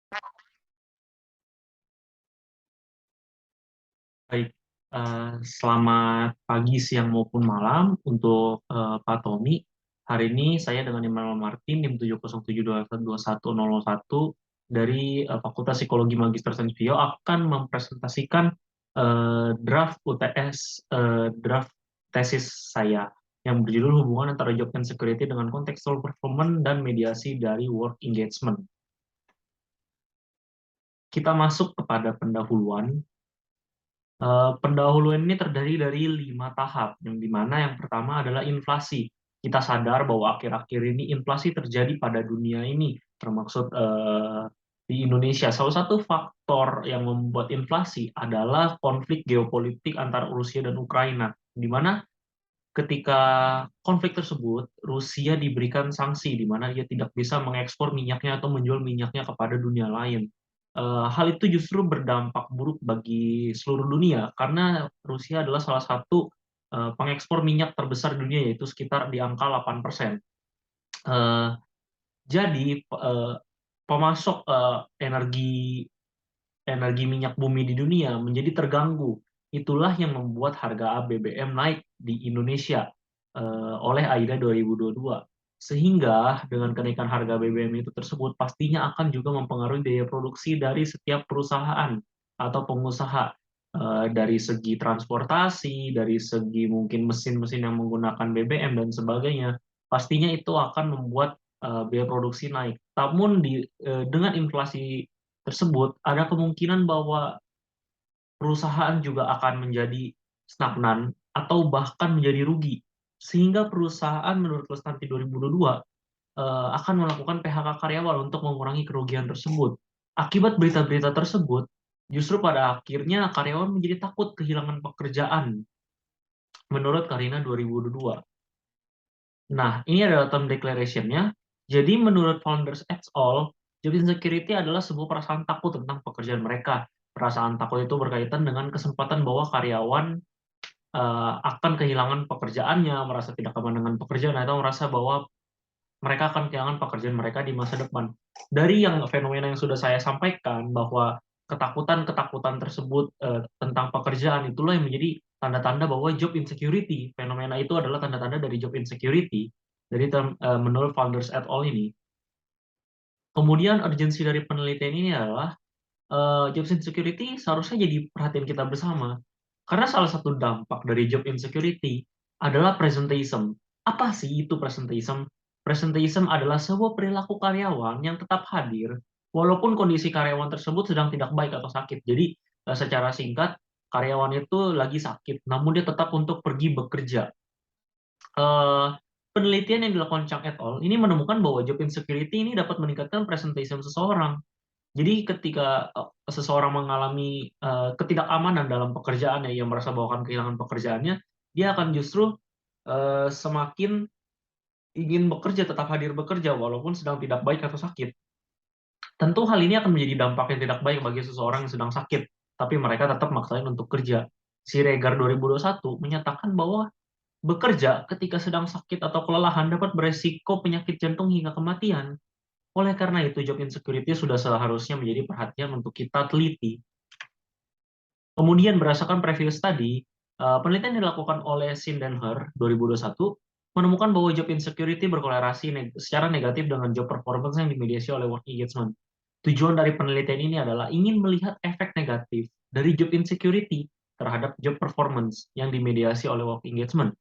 Baik, selamat pagi, siang, maupun malam untuk Pak Tommy. Hari ini saya dengan Immanuel Martin, NIM 707212101 dari Fakultas Psikologi Magister Sains Bio akan mempresentasikan draft UTS, draft tesis saya yang berjudul Hubungan antara Job and Security dengan Contextual Performance dan Mediasi dari Work Engagement. Kita masuk kepada pendahuluan. Pendahuluan ini terdiri dari 5 tahap, yang dimana yang pertama adalah inflasi. Kita sadar bahwa akhir-akhir ini inflasi terjadi pada dunia ini, termasuk di Indonesia. Salah satu faktor yang membuat inflasi adalah konflik geopolitik antara Rusia dan Ukraina, di mana ketika konflik tersebut, Rusia diberikan sanksi di mana dia tidak bisa mengekspor minyaknya atau menjual minyaknya kepada dunia lain. Hal itu justru berdampak buruk bagi seluruh dunia karena Rusia adalah salah satu pengekspor minyak terbesar di dunia, yaitu sekitar di angka 8%. Eh, jadi pemasok energi energi minyak bumi di dunia menjadi terganggu. Itulah yang membuat harga BBM naik di Indonesia oleh AIDA 2022. Sehingga dengan kenaikan harga BBM itu tersebut pastinya akan juga mempengaruhi biaya produksi dari setiap perusahaan atau pengusaha, dari segi transportasi, dari segi mungkin mesin-mesin yang menggunakan BBM dan sebagainya. Pastinya itu akan membuat biaya produksi naik. Namun dengan inflasi tersebut, ada kemungkinan bahwa perusahaan juga akan menjadi stagnan atau bahkan menjadi rugi. Sehingga perusahaan menurut Lestanti 2022 akan melakukan PHK karyawan untuk mengurangi kerugian tersebut. Akibat berita-berita tersebut, justru pada akhirnya karyawan menjadi takut kehilangan pekerjaan, menurut Karina 2022. Nah, ini adalah term declaration-nya. Jadi menurut Founders et al., job insecurity adalah sebuah perasaan takut tentang pekerjaan mereka. Perasaan takut itu berkaitan dengan kesempatan bahwa karyawan akan kehilangan pekerjaannya, merasa tidak aman dengan pekerjaan, atau merasa bahwa mereka akan kehilangan pekerjaan mereka di masa depan. Dari yang fenomena yang sudah saya sampaikan, bahwa ketakutan-ketakutan tersebut tentang pekerjaan itulah yang menjadi tanda-tanda bahwa job insecurity. Fenomena itu adalah tanda-tanda dari job insecurity dari menurut Founders et al. Ini. Kemudian urgensi dari penelitian ini adalah job insecurity seharusnya jadi perhatian kita bersama. Karena salah satu dampak dari job insecurity adalah presenteeism. Apa sih itu presenteeism? Presenteeism adalah sebuah perilaku karyawan yang tetap hadir walaupun kondisi karyawan tersebut sedang tidak baik atau sakit. Jadi secara singkat, karyawan itu lagi sakit, namun dia tetap untuk pergi bekerja. Eh, Penelitian yang dilakukan Chang et al. Ini menemukan bahwa job insecurity ini dapat meningkatkan presenteeism seseorang. Jadi ketika seseorang mengalami ketidakamanan dalam pekerjaannya, ia merasa bahwa akan kehilangan pekerjaannya, dia akan justru semakin ingin bekerja, tetap hadir bekerja walaupun sedang tidak baik atau sakit. Tentu hal ini akan menjadi dampak yang tidak baik bagi seseorang yang sedang sakit, tapi mereka tetap maksain untuk kerja. Siregar 2021 menyatakan bahwa bekerja ketika sedang sakit atau kelelahan dapat beresiko penyakit jantung hingga kematian. Oleh karena itu, job insecurity sudah seharusnya menjadi perhatian untuk kita teliti. Kemudian berdasarkan previous study, penelitian yang dilakukan oleh Sin dan Her 2021 menemukan bahwa job insecurity berkorelasi secara negatif dengan job performance yang dimediasi oleh work engagement. Tujuan dari penelitian ini adalah ingin melihat efek negatif dari job insecurity terhadap job performance yang dimediasi oleh work engagement.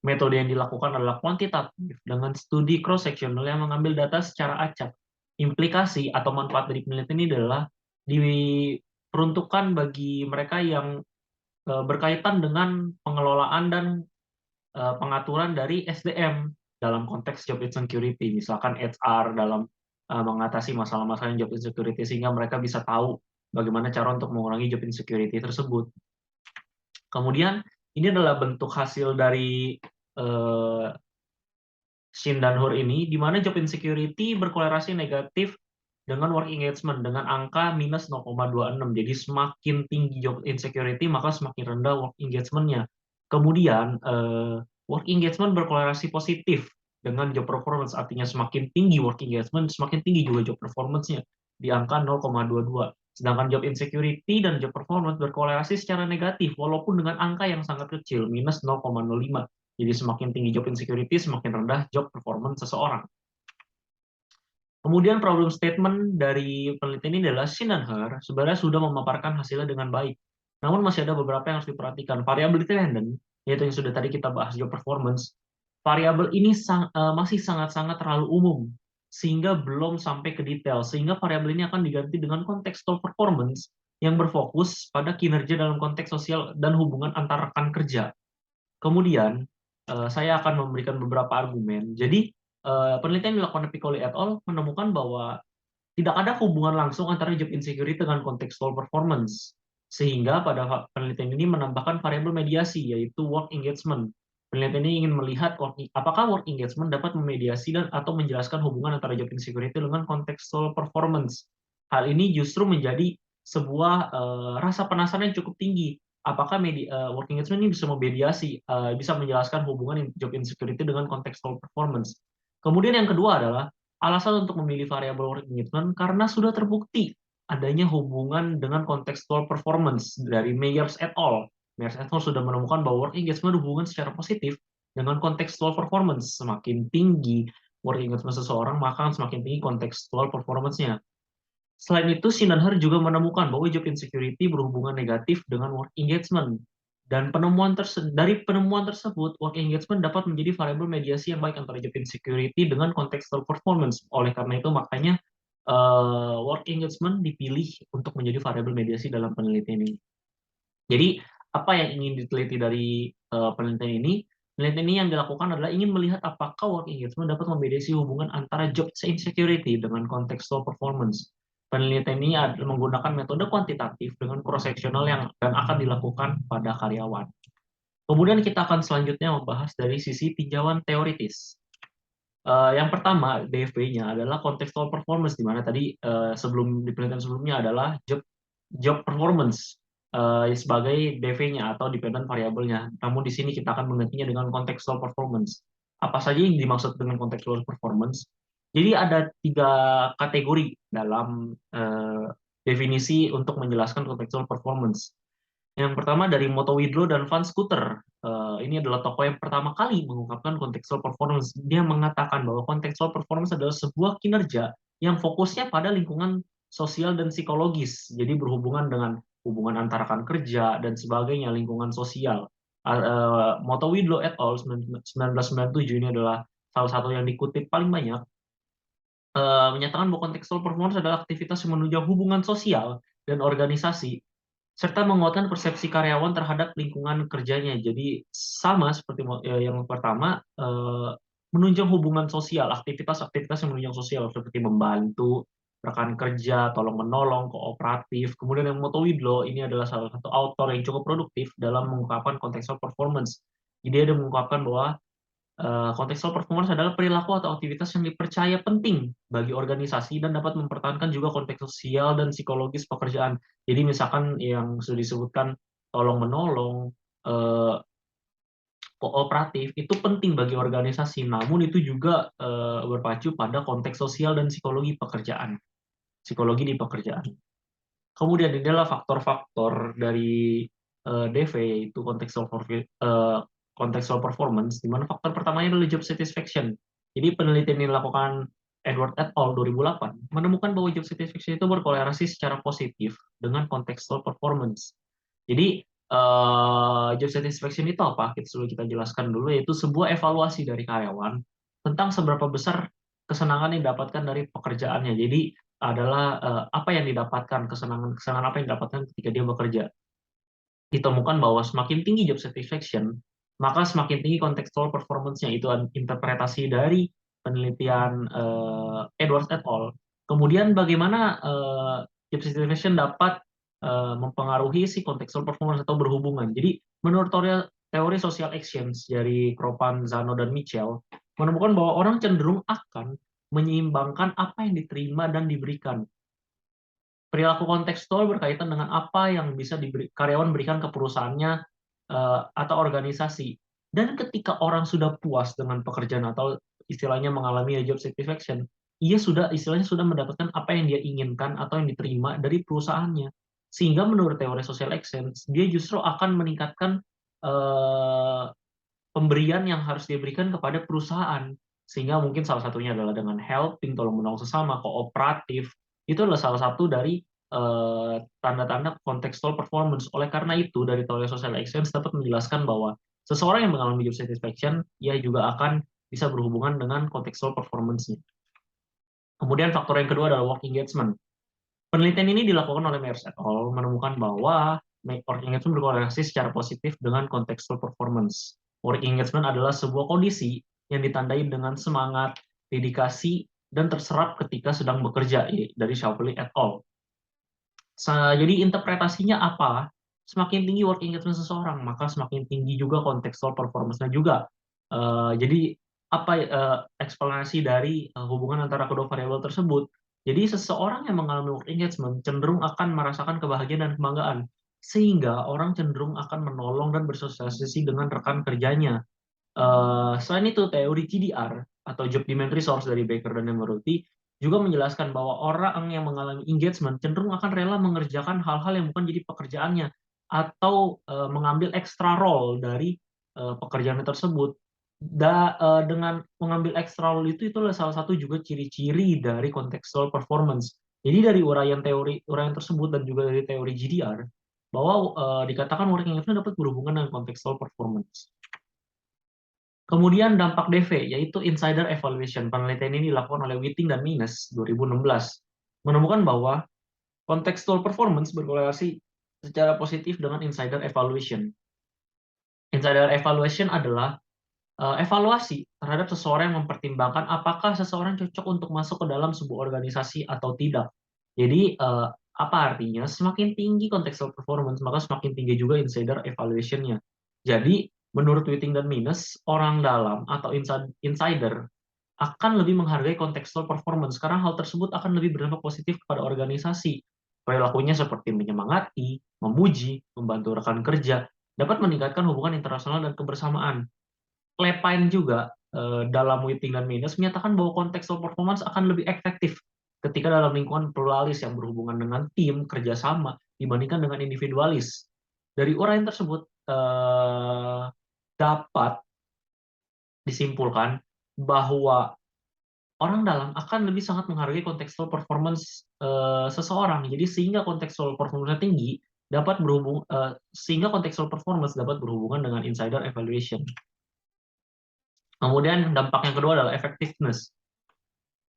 Metode yang dilakukan adalah kuantitatif dengan studi cross-sectional yang mengambil data secara acak. Implikasi atau manfaat dari penelitian ini adalah diperuntukkan bagi mereka yang berkaitan dengan pengelolaan dan pengaturan dari SDM dalam konteks job insecurity, misalkan HR dalam mengatasi masalah-masalah job insecurity sehingga mereka bisa tahu bagaimana cara untuk mengurangi job insecurity tersebut. Kemudian ini adalah bentuk hasil dari Shin dan Hur ini, di mana job insecurity berkorelasi negatif dengan work engagement dengan angka minus 0,26. Jadi semakin tinggi job insecurity, maka semakin rendah work engagement-nya. Kemudian, work engagement berkorelasi positif dengan job performance, artinya semakin tinggi work engagement, semakin tinggi juga job performance-nya. di angka 0,22. Sedangkan job insecurity dan job performance berkorelasi secara negatif, walaupun dengan angka yang sangat kecil, minus 0,05. Jadi semakin tinggi job insecurity, semakin rendah job performance seseorang. Kemudian problem statement dari penelitian ini adalah Shin dan Her sebenarnya sudah memaparkan hasilnya dengan baik. Namun masih ada beberapa yang harus diperhatikan. Variabel dependent, yaitu yang sudah tadi kita bahas job performance, variabel ini masih sangat-sangat terlalu umum, sehingga belum sampai ke detail. Sehingga variabel ini akan diganti dengan contextual performance yang berfokus pada kinerja dalam konteks sosial dan hubungan antar rekan kerja. Kemudian, saya akan memberikan beberapa argumen. Jadi, penelitian yang dilakukan Piccoli et al. Menemukan bahwa tidak ada hubungan langsung antara job insecurity dengan contextual performance. Sehingga pada penelitian ini menambahkan variabel mediasi, yaitu work engagement. Penelitian ini ingin melihat apakah work engagement dapat memediasi dan atau menjelaskan hubungan antara job insecurity dengan contextual performance. Hal ini justru menjadi sebuah rasa penasaran yang cukup tinggi. Apakah work engagement ini bisa memediasi, bisa menjelaskan hubungan job insecurity dengan contextual performance. Kemudian yang kedua adalah alasan untuk memilih variabel work engagement karena sudah terbukti adanya hubungan dengan contextual performance dari Meyers et al. Meyers et al. Sudah menemukan bahwa work engagement berhubungan secara positif dengan contextual performance. Semakin tinggi work engagement seseorang, maka semakin tinggi contextual performance-nya. Selain itu, Sinanher juga menemukan bahwa job insecurity berhubungan negatif dengan work engagement. Dan dari penemuan tersebut, work engagement dapat menjadi variabel mediasi yang baik antara job insecurity dengan contextual performance. Oleh karena itu, makanya work engagement dipilih untuk menjadi variabel mediasi dalam penelitian ini. Jadi, apa yang ingin diteliti dari penelitian ini? Penelitian ini yang dilakukan adalah ingin melihat apakah work engagement dapat memediasi hubungan antara job insecurity dengan contextual performance. Penelitian ini menggunakan metode kuantitatif dengan cross-sectional dan akan dilakukan pada karyawan. Kemudian kita akan selanjutnya membahas dari sisi tinjauan teoritis. Yang pertama, DV-nya adalah contextual performance, di mana tadi di penelitian sebelumnya adalah job performance sebagai DV-nya atau dependent variabelnya. Namun di sini kita akan menggantinya dengan contextual performance. Apa saja yang dimaksud dengan contextual performance? Jadi ada 3 kategori dalam definisi untuk menjelaskan contextual performance. Yang pertama dari Moto Widlow dan Van Scooter. Ini adalah tokoh yang pertama kali mengungkapkan contextual performance. Dia mengatakan bahwa contextual performance adalah sebuah kinerja yang fokusnya pada lingkungan sosial dan psikologis. Jadi berhubungan dengan hubungan antara rekan kerja dan sebagainya, lingkungan sosial. Moto Widlow et al. 1997 ini adalah salah satu yang dikutip paling banyak, menyatakan bahwa contextual performance adalah aktivitas yang menunjang hubungan sosial dan organisasi serta menguatkan persepsi karyawan terhadap lingkungan kerjanya. Jadi sama seperti yang pertama, menunjang hubungan sosial, aktivitas-aktivitas yang menunjang sosial seperti membantu rekan kerja, tolong menolong, kooperatif. Kemudian yang Moto Widlow ini adalah salah satu autor yang cukup produktif dalam mengungkapkan contextual performance. Jadi dia mengungkapkan bahwa contextual performance adalah perilaku atau aktivitas yang dipercaya penting bagi organisasi dan dapat mempertahankan juga konteks sosial dan psikologis pekerjaan. Jadi misalkan yang sudah disebutkan tolong-menolong, eh, kooperatif, itu penting bagi organisasi, namun itu juga berpacu pada konteks sosial dan psikologi pekerjaan. Psikologi di pekerjaan. Kemudian ini adalah faktor-faktor dari DV, yaitu contextual performance, di mana faktor pertamanya adalah job satisfaction. Jadi penelitian yang dilakukan Edward et al. 2008 menemukan bahwa job satisfaction itu berkorelasi secara positif dengan contextual performance. Jadi job satisfaction itu apa? Kita jelaskan dulu, yaitu sebuah evaluasi dari karyawan tentang seberapa besar kesenangan yang didapatkan dari pekerjaannya. Jadi adalah apa yang didapatkan, kesenangan apa yang didapatkan ketika dia bekerja. Ditemukan bahwa semakin tinggi job satisfaction, maka semakin tinggi contextual performance-nya. Itu interpretasi dari penelitian Edwards et al. Kemudian bagaimana job satisfaction dapat mempengaruhi si contextual performance atau berhubungan. Jadi menurut teori social actions dari Kropan, Zano, dan Mitchell menemukan bahwa orang cenderung akan menyeimbangkan apa yang diterima dan diberikan. Perilaku kontekstual berkaitan dengan apa yang bisa karyawan berikan ke perusahaannya atau organisasi. Dan ketika orang sudah puas dengan pekerjaan atau istilahnya mengalami job satisfaction, ia sudah istilahnya sudah mendapatkan apa yang dia inginkan atau yang diterima dari perusahaannya. Sehingga menurut teori social exchange, dia justru akan meningkatkan eh, pemberian yang harus diberikan kepada perusahaan. Sehingga mungkin salah satunya adalah dengan helping, tolong menolong sesama, kooperatif. Itu adalah salah satu dari tanda-tanda contextual performance. Oleh karena itu, dari teori social exchange dapat menjelaskan bahwa seseorang yang mengalami job satisfaction, ia juga akan bisa berhubungan dengan contextual performance-nya. Kemudian faktor yang kedua adalah work engagement. Penelitian ini dilakukan oleh Myers et al. Menemukan bahwa work engagement berkorelasi secara positif dengan contextual performance. Work engagement adalah sebuah kondisi yang ditandai dengan semangat, dedikasi, dan terserap ketika sedang bekerja, dari Shapley et al. Jadi interpretasinya apa? Semakin tinggi work engagement seseorang, maka semakin tinggi juga contextual performance-nya juga. Jadi apa eksplanasi dari hubungan antara kedua variabel tersebut? Jadi seseorang yang mengalami work engagement cenderung akan merasakan kebahagiaan dan kebanggaan, sehingga orang cenderung akan menolong dan bersosialisasi dengan rekan kerjanya. Selain itu, teori GDR atau Job Demand Resource dari Baker dan Emerotti juga menjelaskan bahwa orang yang mengalami engagement cenderung akan rela mengerjakan hal-hal yang bukan jadi pekerjaannya atau mengambil extra role dari pekerjaan tersebut. Dengan mengambil extra role itu adalah salah satu juga ciri-ciri dari contextual performance. Jadi dari uraian tersebut dan juga dari teori GDR bahwa dikatakan working engagement dapat berhubungan dengan contextual performance. Kemudian dampak DV, yaitu Insider Evaluation. Penelitian ini dilakukan oleh Whiting dan Minus 2016, menemukan bahwa contextual performance berkorelasi secara positif dengan Insider Evaluation. Insider Evaluation adalah evaluasi terhadap seseorang yang mempertimbangkan apakah seseorang cocok untuk masuk ke dalam sebuah organisasi atau tidak. Jadi, apa artinya? Semakin tinggi contextual performance, maka semakin tinggi juga insider evaluation-nya. Jadi, menurut Whiting dan Minus, orang dalam atau insider akan lebih menghargai contextual performance karena hal tersebut akan lebih berdampak positif kepada organisasi. Perilakunya seperti menyemangati, memuji, membantu rekan kerja, dapat meningkatkan hubungan internasional dan kebersamaan. Klepine juga dalam Whiting dan Minus menyatakan bahwa contextual performance akan lebih efektif ketika dalam lingkungan pluralis yang berhubungan dengan tim, kerjasama, dibandingkan dengan individualis. Dari uraian tersebut dapat disimpulkan bahwa orang dalam akan lebih sangat menghargai contextual performance seseorang. Jadi sehingga contextual performance tinggi dapat sehingga contextual performance dapat berhubungan dengan insider evaluation. Kemudian dampak yang kedua adalah effectiveness.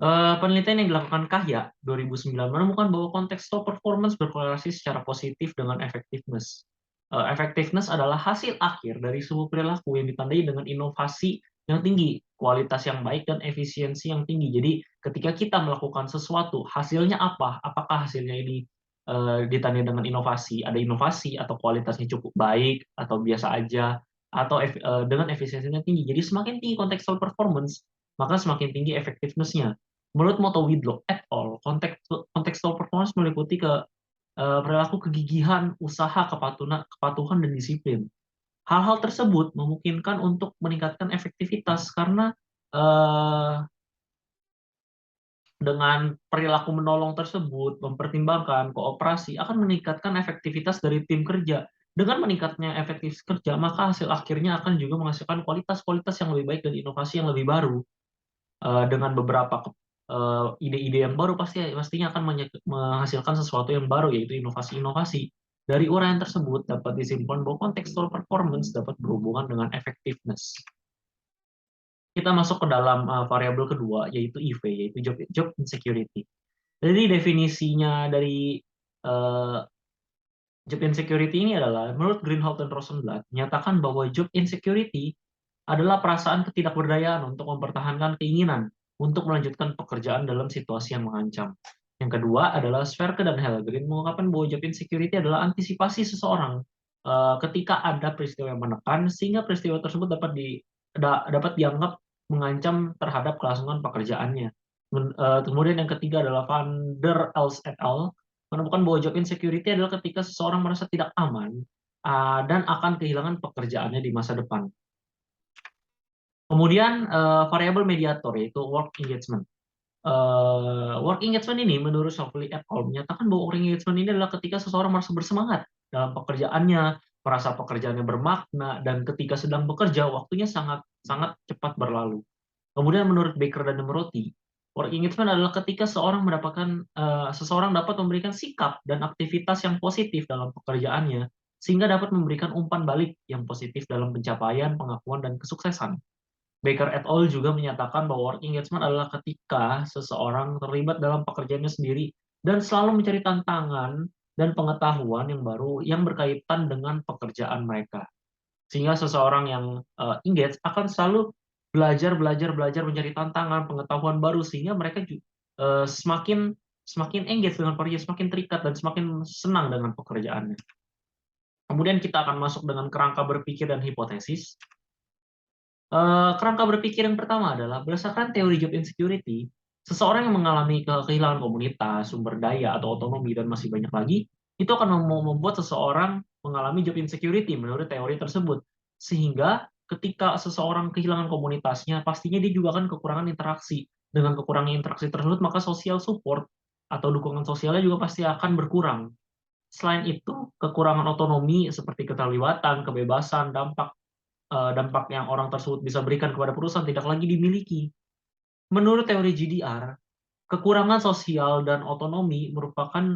Penelitian yang dilakukan Kahya 2009 menemukan bahwa contextual performance berkorelasi secara positif dengan effectiveness. Effectiveness adalah hasil akhir dari sebuah perilaku yang ditandai dengan inovasi yang tinggi, kualitas yang baik, dan efisiensi yang tinggi. Jadi ketika kita melakukan sesuatu, hasilnya apa? Apakah hasilnya ini ditandai dengan inovasi? Ada inovasi atau kualitasnya cukup baik atau biasa aja? Atau dengan efisiensinya tinggi. Jadi semakin tinggi contextual performance, maka semakin tinggi effectiveness-nya. Menurut Moto Widlow et al., contextual performance meliputi perilaku kegigihan, usaha, kepatuhan, dan disiplin. Hal-hal tersebut memungkinkan untuk meningkatkan efektivitas karena dengan perilaku menolong tersebut, mempertimbangkan kooperasi akan meningkatkan efektivitas dari tim kerja. Dengan meningkatnya efektivitas kerja, maka hasil akhirnya akan juga menghasilkan kualitas-kualitas yang lebih baik dan inovasi yang lebih baru. Dengan beberapa ide-ide yang baru pastinya akan menghasilkan sesuatu yang baru, yaitu inovasi-inovasi. Dari uraian tersebut dapat disimpulkan bahwa contextual performance dapat berhubungan dengan effectiveness. Kita masuk ke dalam variabel kedua, yaitu IV, yaitu job insecurity. Jadi definisinya dari job insecurity ini adalah, menurut Greenhalgh dan Rosenblatt, menyatakan bahwa job insecurity adalah perasaan ketidakberdayaan untuk mempertahankan keinginan untuk melanjutkan pekerjaan dalam situasi yang mengancam. Yang kedua adalah Sverke dan Helgren mengungkapkan bahwa job insecurity adalah antisipasi seseorang ketika ada peristiwa yang menekan, sehingga peristiwa tersebut dapat dianggap mengancam terhadap kelangsungan pekerjaannya. Kemudian yang ketiga adalah Van der Els et al. Menemukan bahwa job insecurity adalah ketika seseorang merasa tidak aman dan akan kehilangan pekerjaannya di masa depan. Kemudian variabel mediator, yaitu work engagement. Work engagement ini menurut Shockley et al. Menyatakan bahwa work engagement ini adalah ketika seseorang merasa bersemangat dalam pekerjaannya, merasa pekerjaannya bermakna, dan ketika sedang bekerja waktunya sangat sangat cepat berlalu. Kemudian menurut Baker dan Nemroti, work engagement adalah ketika seseorang dapat memberikan sikap dan aktivitas yang positif dalam pekerjaannya, sehingga dapat memberikan umpan balik yang positif dalam pencapaian, pengakuan, dan kesuksesan. Baker et al. Juga menyatakan bahwa work engagement adalah ketika seseorang terlibat dalam pekerjaannya sendiri dan selalu mencari tantangan dan pengetahuan yang baru yang berkaitan dengan pekerjaan mereka. Sehingga seseorang yang engage akan selalu belajar, belajar, belajar, mencari tantangan, pengetahuan baru, sehingga mereka semakin semakin engage dengan pekerjaan, semakin terikat dan semakin senang dengan pekerjaannya. Kemudian kita akan masuk dengan kerangka berpikir dan hipotesis. Kerangka berpikir yang pertama adalah berdasarkan teori job insecurity, seseorang yang mengalami kehilangan komunitas, sumber daya, atau otonomi, dan masih banyak lagi, itu akan membuat seseorang mengalami job insecurity menurut teori tersebut. Sehingga ketika seseorang kehilangan komunitasnya, pastinya dia juga akan kekurangan interaksi. Dengan kekurangan interaksi tersebut, maka social support atau dukungan sosialnya juga pasti akan berkurang. Selain itu, kekurangan otonomi seperti keterlibatan, kebebasan, dampak yang orang tersebut bisa berikan kepada perusahaan tidak lagi dimiliki. Menurut teori GDR, kekurangan sosial dan otonomi merupakan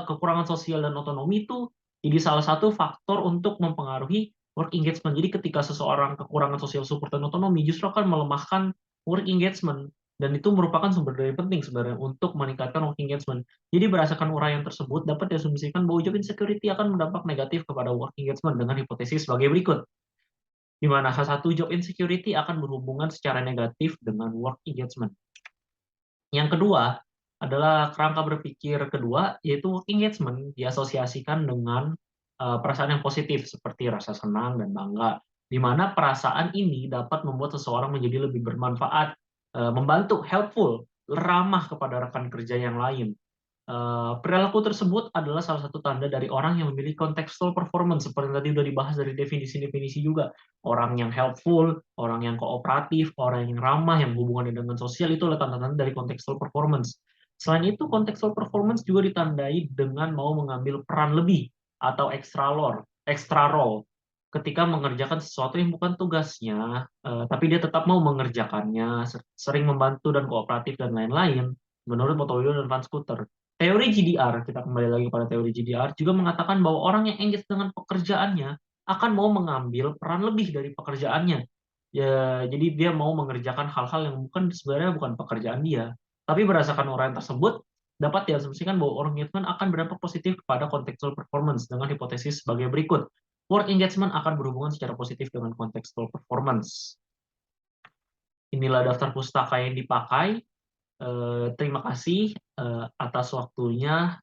kekurangan sosial dan otonomi itu jadi salah satu faktor untuk mempengaruhi work engagement. Jadi ketika seseorang kekurangan sosial support dan otonomi justru akan melemahkan work engagement, dan itu merupakan sumber daya penting sebenarnya untuk meningkatkan work engagement. Jadi berdasarkan uraian tersebut dapat diasumsikan bahwa job insecurity akan berdampak negatif kepada work engagement dengan hipotesis sebagai berikut, di mana salah satu job insecurity akan berhubungan secara negatif dengan work engagement. Yang kedua adalah kerangka berpikir kedua, yaitu work engagement diasosiasikan dengan perasaan yang positif seperti rasa senang dan bangga, di mana perasaan ini dapat membuat seseorang menjadi lebih bermanfaat, membantu, helpful, ramah kepada rekan kerja yang lain. Perilaku tersebut adalah salah satu tanda dari orang yang memiliki contextual performance, seperti yang tadi sudah dibahas dari definisi-definisi juga. Orang yang helpful, orang yang kooperatif, orang yang ramah, yang hubungannya dengan sosial, itu adalah tanda-tanda dari contextual performance. Selain itu, contextual performance juga ditandai dengan mau mengambil peran lebih atau extra role ketika mengerjakan sesuatu yang bukan tugasnya, tapi dia tetap mau mengerjakannya, sering membantu dan kooperatif dan lain-lain, menurut Motowido dan Van Scooter. Teori GDR, kita kembali lagi pada teori GDR, juga mengatakan bahwa orang yang engage dengan pekerjaannya akan mau mengambil peran lebih dari pekerjaannya. Ya, jadi dia mau mengerjakan hal-hal yang sebenarnya bukan pekerjaan dia. Tapi berdasarkan uraian tersebut, dapat diasumsikan bahwa work engagement akan berdampak positif kepada contextual performance dengan hipotesis sebagai berikut. Work engagement akan berhubungan secara positif dengan contextual performance. Inilah daftar pustaka yang dipakai. Terima kasih atas waktunya.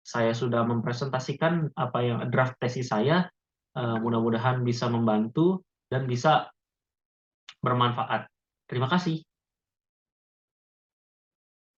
Saya sudah mempresentasikan apa yang draft tesis saya. Mudah-mudahan bisa membantu dan bisa bermanfaat. Terima kasih.